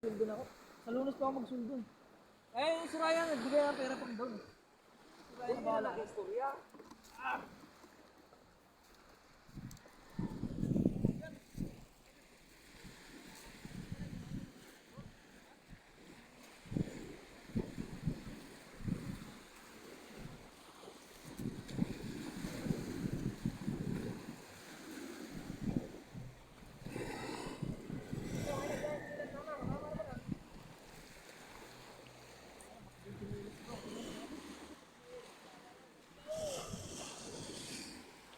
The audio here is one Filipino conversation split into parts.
Suldon ako. Sa Lunes pa ako magsuldon. Eh, si Ryan, nagbigay ng pera pang doon. Si Ryan, bahala ko. Istorya.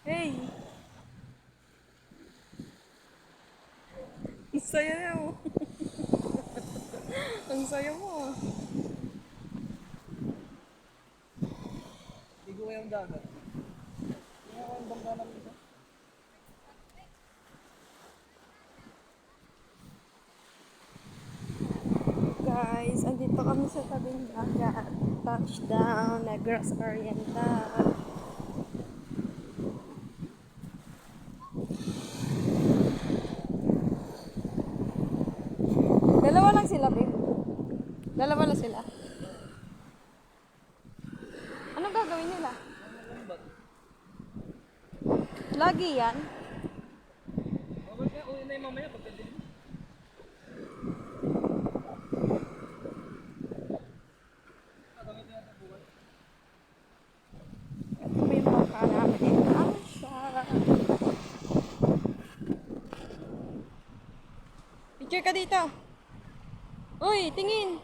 Hey! Ang saya na oh. Ang saya mo ah. Ligo kayong dagat. Hindi ako yung bangka namin ito. Guys, andito kami sa tabing dagat. Touchdown, Negros Oriental. Dalawa lang sila, babe. Dalawa lang sila. Anong gagawin nila? Lagi yan. Okay, kaya uwi na yung mamaya pagkadilim. Ito may bangka namin. Ang sarap. Picture ka dito. Uy, tingin.